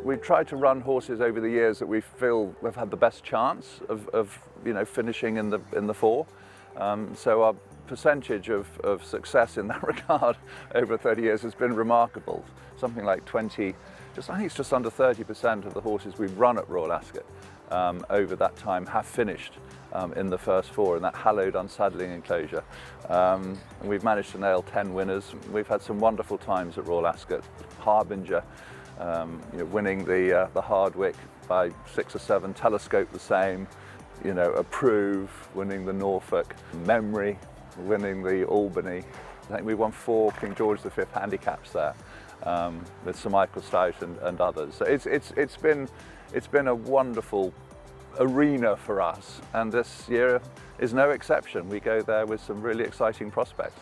we've tried to run horses over the years that we feel have had the best chance of finishing in the four. So our percentage of success in that regard over 30 years has been remarkable. Something like I think it's just under 30% of the horses we've run at Royal Ascot over that time have finished in the first four in that hallowed unsaddling enclosure. And we've managed to nail 10 winners. We've had some wonderful times at Royal Ascot. Harbinger, winning the Hardwick by 6 or 7, Telescope the same, Approve, winning the Norfolk, Memory, winning the Albany. I think we won 4 King George V handicaps there with Sir Michael Stout and others. So it's been a wonderful arena for us, and this year is no exception. We go there with some really exciting prospects.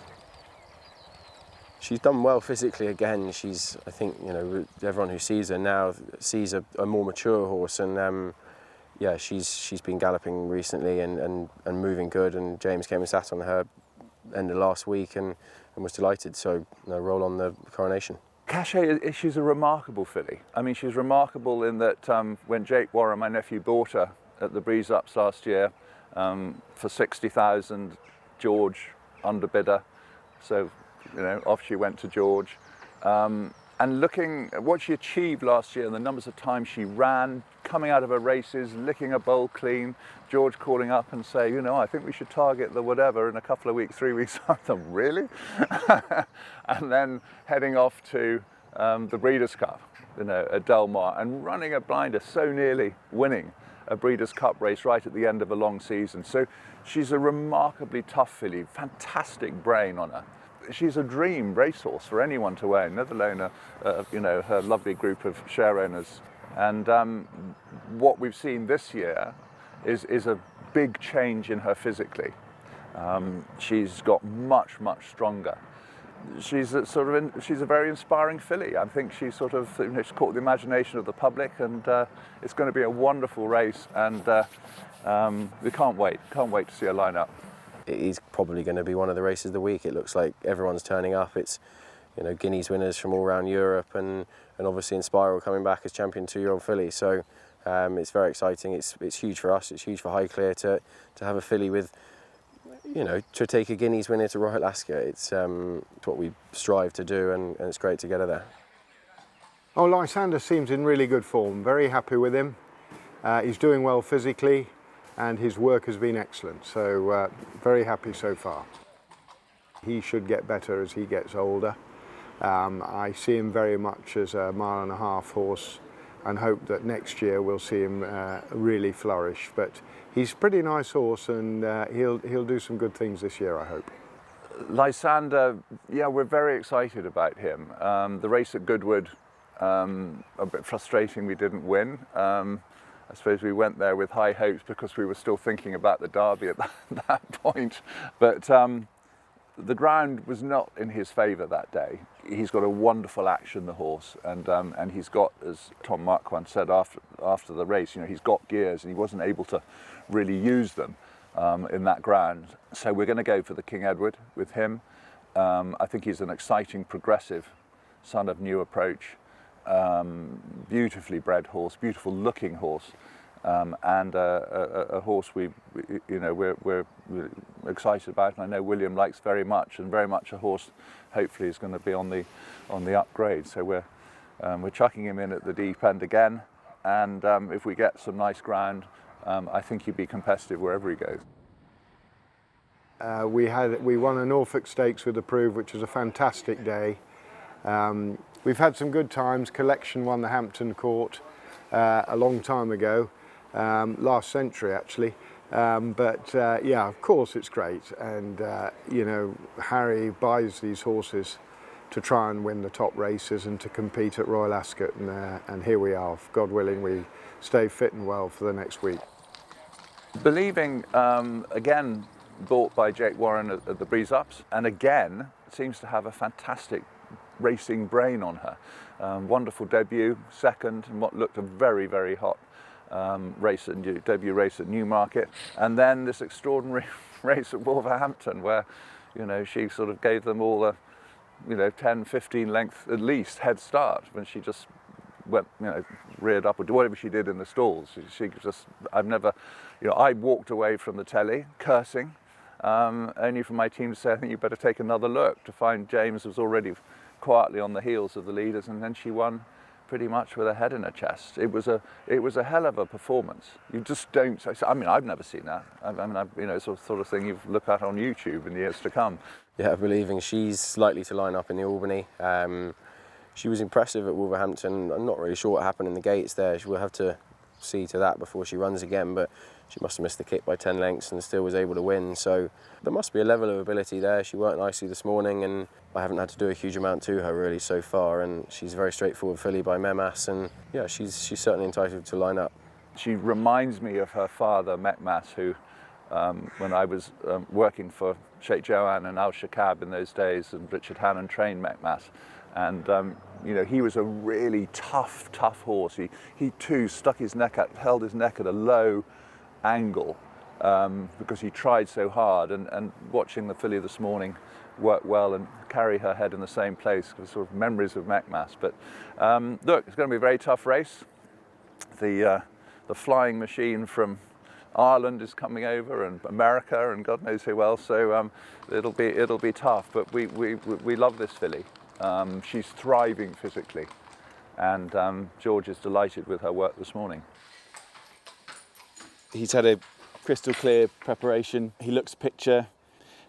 She's done well physically again. I think everyone who sees her now sees a more mature horse, and she's been galloping recently and moving good. And James came and sat on her end of last week and was delighted. So roll on the Coronation. Cachet, she's a remarkable filly. I mean, she's remarkable in that when Jake Warren, my nephew, bought her at the Breeze Ups last year for 60,000, George underbidder. So, off she went to George. And looking at what she achieved last year and the numbers of times she ran, coming out of her races, licking a bowl clean, George calling up and say, I think we should target the whatever in a couple of weeks, 3 weeks. I thought, really? And then heading off to the Breeders' Cup, at Del Mar, and running a blinder, so nearly winning a Breeders' Cup race right at the end of a long season. So she's a remarkably tough filly, fantastic brain on her. She's a dream racehorse for anyone to own, let alone her lovely group of share owners. And what we've seen this year is a big change in her physically. She's got much stronger. She's a very inspiring filly. I think she's she's caught the imagination of the public, and it's going to be a wonderful race. And we can't wait to see her line up. It is probably going to be one of the races of the week. It looks like everyone's turning up. It's Guineas winners from all around Europe, and obviously Inspiral coming back as champion 2-year-old filly. So it's very exciting. It's huge for us. It's huge for Highclere to have a filly with, to take a Guineas winner to Royal Ascot. It's what we strive to do, and it's great to get her there. Oh, Lysander seems in really good form. Very happy with him. He's doing well physically, and his work has been excellent, so very happy so far. He should get better as he gets older. I see him very much as a 1.5 mile horse, and hope that next year we'll see him really flourish. But he's a pretty nice horse, and he'll do some good things this year, I hope. Lysander, we're very excited about him. The race at Goodwood, a bit frustrating we didn't win. I suppose we went there with high hopes because we were still thinking about the Derby at that point. But the ground was not in his favour that day. He's got a wonderful action, the horse, and he's got, as Tom Marquand said after the race, he's got gears, and he wasn't able to really use them in that ground. So we're going to go for the King Edward with him. I think he's an exciting, progressive son of New Approach. Beautifully bred horse, beautiful looking horse, and a horse we're excited about, and I know William likes very much, and very much a horse hopefully is going to be on the upgrade. So we're chucking him in at the deep end again, and if we get some nice ground, I think he'd be competitive wherever he goes. We won a Norfolk Stakes with Approve, which was a fantastic day. We've had some good times. Collection won the Hampton Court a long time ago, last century actually. Of course it's great. And, Harry buys these horses to try and win the top races and to compete at Royal Ascot. And here we are. God willing, we stay fit and well for the next week. Believing, again, bought by Jake Warren at the Breeze Ups, and again seems to have a fantastic racing brain on her. Wonderful debut, second in what looked a very hot debut race at Newmarket, and then this extraordinary race at Wolverhampton where she sort of gave them all a 10-15 length at least head start when she just went, reared up or whatever she did in the stalls. She just, I've never, I walked away from the telly cursing, only for my team to say, I think you better take another look, to find James was already quietly on the heels of the leaders, and then she won pretty much with her head in her chest. It was a hell of a performance. You just don't. I mean, I've never seen that. It's the sort of thing you look at on YouTube in the years to come. Yeah, believing she's likely to line up in the Albany. She was impressive at Wolverhampton. I'm not really sure what happened in the gates there. We'll have to see to that before she runs again, but she must have missed the kick by 10 lengths and still was able to win. So there must be a level of ability there. She worked nicely this morning, and I haven't had to do a huge amount to her really so far, and she's a very straightforward filly by Mehmas, and yeah, she's certainly entitled to line up. She reminds me of her father, Mehmas, who when I was working for Sheikh Joanne and Al Shakab in those days, and Richard Hannon trained Mehmas. And he was a really tough horse. He too held his neck at a low angle because he tried so hard. And watching the filly this morning work well and carry her head in the same place, sort of memories of Mehmas. But look, it's going to be a very tough race. The flying machine from Ireland is coming over, and America, and God knows who else. So it'll be tough. But we love this filly. She's thriving physically, and George is delighted with her work this morning. He's had a crystal clear preparation. He looks picture,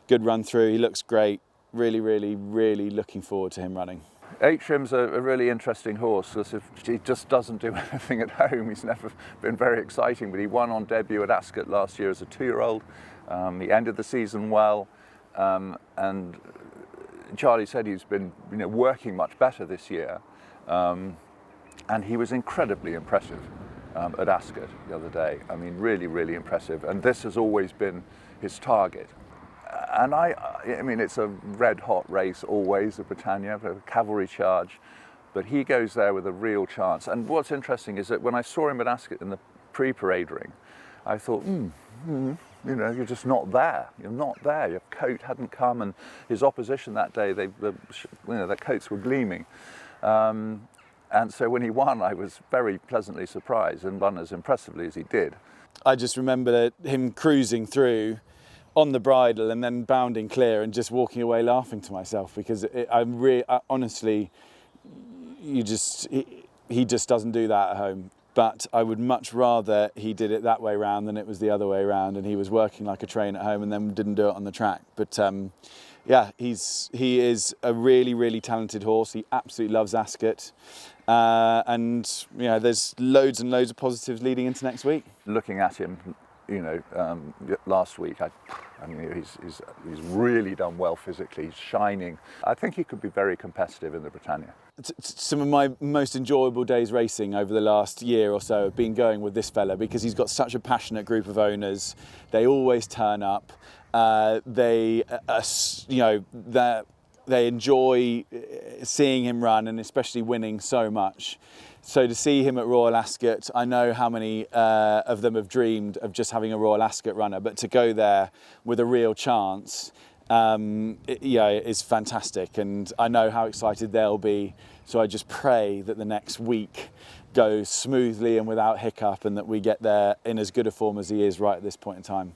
good run through. He looks great. Really, really, really looking forward to him running. Atrium's a really interesting horse because he just doesn't do anything at home. He's never been very exciting, but he won on debut at Ascot last year as a 2-year-old. He ended the season well, and Charlie said he's been working much better this year, and he was incredibly impressive at Ascot the other day. I mean, really, really impressive, and this has always been his target. And I mean, it's a red-hot race always at Britannia, a cavalry charge, but he goes there with a real chance. And what's interesting is that when I saw him at Ascot in the pre-parade ring, I thought, you're just not there. You're not there. Your coat hadn't come, and his opposition that day, their coats were gleaming. And so when he won, I was very pleasantly surprised, and won as impressively as he did. I just remember him cruising through on the bridle and then bounding clear and just walking away laughing to myself, because honestly, he just doesn't do that at home. But I would much rather he did it that way round than it was the other way round, and he was working like a train at home and then didn't do it on the track. But he is a really, really talented horse. He absolutely loves Ascot. And there's loads and loads of positives leading into next week. Looking at him, last week, he's really done well physically. He's shining. I think he could be very competitive in the Britannia. Some of my most enjoyable days racing over the last year or so have been going with this fella, because he's got such a passionate group of owners. They always turn up. They enjoy seeing him run, and especially winning so much. So to see him at Royal Ascot, I know how many of them have dreamed of just having a Royal Ascot runner, but to go there with a real chance, it is fantastic, and I know how excited they'll be. So I just pray that the next week goes smoothly and without hiccup, and that we get there in as good a form as he is right at this point in time.